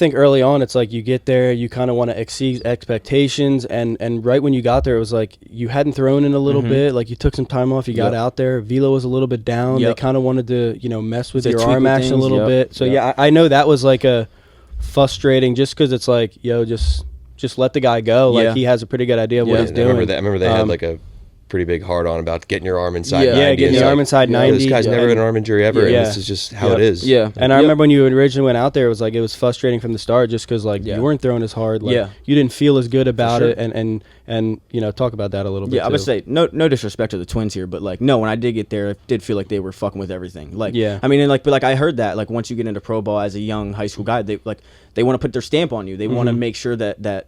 think early on, it's like you get there, you kind of want to exceed expectations, and right when you got there, it was like you hadn't thrown in a little bit, like you took some time off, you got out there. Velo was a little bit down. They kind of wanted to, mess with your arm action a little bit. So yeah, I know that was like a frustrating, just because it's like, just let the guy go. Like he has a pretty good idea of what he's doing. I remember they had like a pretty big hard on about getting your arm inside 90. Yeah, getting the arm inside 90. This guy's never had an arm injury ever, and this is just how it is. Yeah. And I remember when you originally went out there, it was frustrating from the start, just because like you weren't throwing as hard. Like, you didn't feel as good about it, and talk about that a little bit. Yeah, I would say no disrespect to the Twins here, but like no, when I did get there, I did feel like they were fucking with everything. Like I mean, and like, but like I heard that like once you get into pro ball as a young high school guy, they want to put their stamp on you. They want to make sure that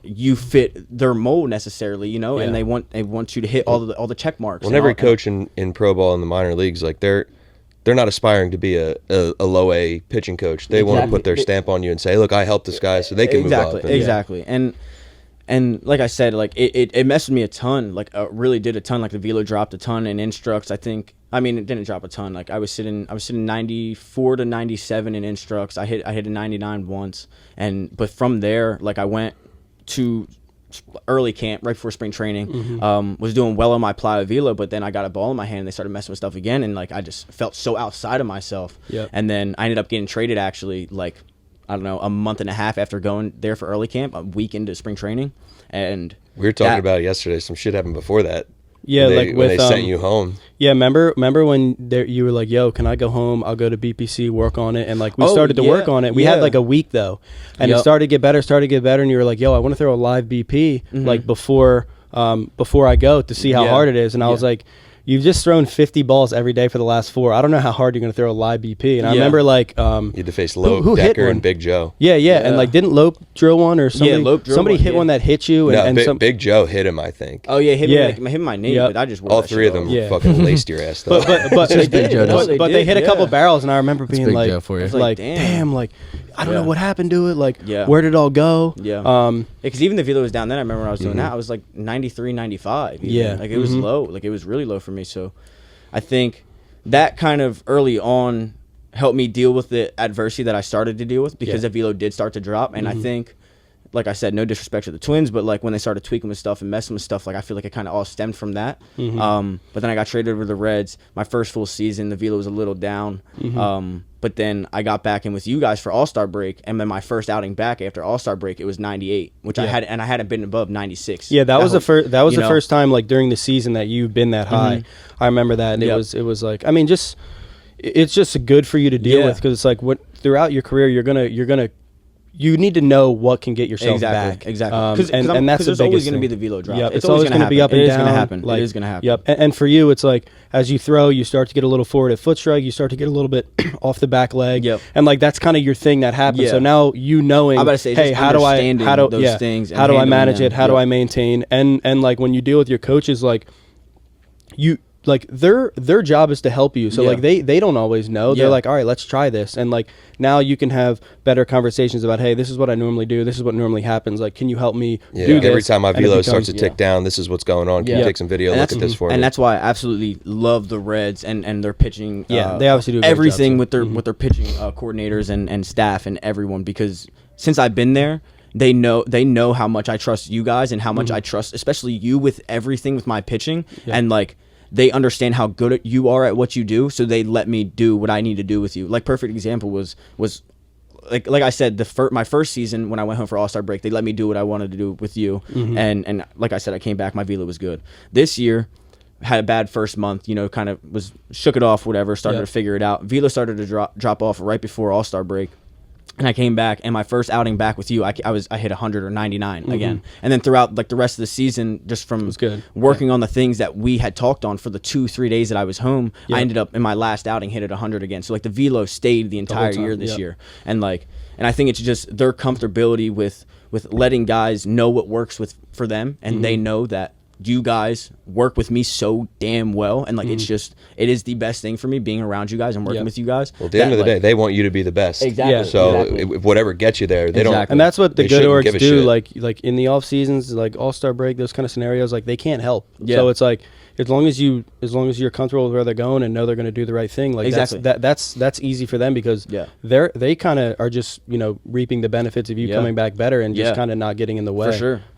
you fit their mold necessarily, and they want you to hit all the check marks. Well, every coach in pro ball in the minor leagues, like they're not aspiring to be a low A pitching coach. They want to put their stamp on you and say, look, I helped this guy so they can move up. Exactly. And like I said, like it messed with me a ton. Like really did a ton. Like the velo dropped a ton in instructs. I mean, it didn't drop a ton. Like I was sitting 94 to 97 in instructs. I hit a 99 once, but from there, like I went to early camp right before spring training, was doing well on my plyo velo, but then I got a ball in my hand and they started messing with stuff again, and like I just felt so outside of myself. And then I ended up getting traded actually like I don't know, a month and a half after going there for early camp, a week into spring training. And we were talking about it yesterday. Some shit happened before that. Yeah, when they sent you home. Yeah, remember when you were like, "Yo, can I go home? I'll go to BPC, work on it." And like we started to work on it. We had like a week though, and it started to get better. And you were like, "Yo, I want to throw a live BP like before I go to see how hard it is." And I was like, "You've just thrown 50 balls every day for the last 4. I don't know how hard you're going to throw a live BP." And I remember like you had to face Lope, Decker, and Big Joe. Yeah, and like didn't Lope drill one or somebody? Somebody hit one that hit you. Big Joe hit him, I think. Oh yeah, hit my knee. But I just all three of them fucking laced your ass. Though. But they hit a couple barrels, and I remember being like, damn, like I don't know what happened to it. Like where did it all go? Because even the velo was down then. I remember when I was doing that, I was like 93, 95. Like it was low. Like it was really low for me. So I think that kind of early on helped me deal with the adversity that I started to deal with, because the velo did start to drop. And I think, like I said, no disrespect to the Twins, but like when they started tweaking with stuff and messing with stuff, like I feel like it kind of all stemmed from that. But then I got traded over to the Reds. My first full season, the velo was a little down. But then I got back in with you guys for All-Star break, and then my first outing back after All-Star break, it was 98, which I hadn't been above 96. Yeah, that was the first time like during the season that you've been that high. I remember that, and it was like, I mean, it's just good for you to deal with, because it's like throughout your career you need to know what can get yourself back. Exactly. And that's the biggest always going to thing. be the velo drop. Yep. It's always going to be up and down. It is going to happen. Yep. And for you, it's like as you throw, you start to get a little forward at foot strike. You start to get a little bit off the back leg. Yep. And like that's kind of your thing that happens. Yeah. So now knowing, hey, how do I manage it? How do I maintain? And like when you deal with your coaches, like you. Like their job is to help you, so like they don't always know. They're like, all right, let's try this, and like now you can have better conversations about, hey, this is what I normally do, this is what normally happens, like can you help me do this? Every time my velo starts to tick down, this is what's going on. Can you take some video, look at this for me? And that's why I absolutely love the Reds and their pitching. They obviously do everything with their pitching coordinators and staff and everyone, because since I've been there, they know how much I trust you guys and how much I trust especially you with everything with my pitching, and like they understand how good you are at what you do, so they let me do what I need to do with you. Like perfect example was like I said, my first season when I went home for All-Star break, they let me do what I wanted to do with you, and like I said, I came back, my velo was good. This year had a bad first month, kind of shook it off, whatever, started to figure it out. Velo started to drop off right before All-Star break. And I came back, and my first outing back with you, I hit 100 or 99 again. And then throughout like the rest of the season, just from working on the things that we had talked on for the 2-3 days that I was home, I ended up in my last outing hit at 100 again. So like the velo stayed the entire year this year, and I think it's just their comfortability with letting guys know what works for them, and they know that you guys work with me so damn well, and like it is the best thing for me being around you guys and working with you guys. Well, at the end of the day, they want you to be the best. Exactly. So if whatever gets you there, they don't. And that's what the good orgs do. Like in the off seasons, like All-Star break, those kind of scenarios, like they can't help. So it's like as long as you're comfortable with where they're going and know they're going to do the right thing, like exactly. that's easy for them because they kind of are just reaping the benefits of you coming back better and just kind of not getting in the way. For sure.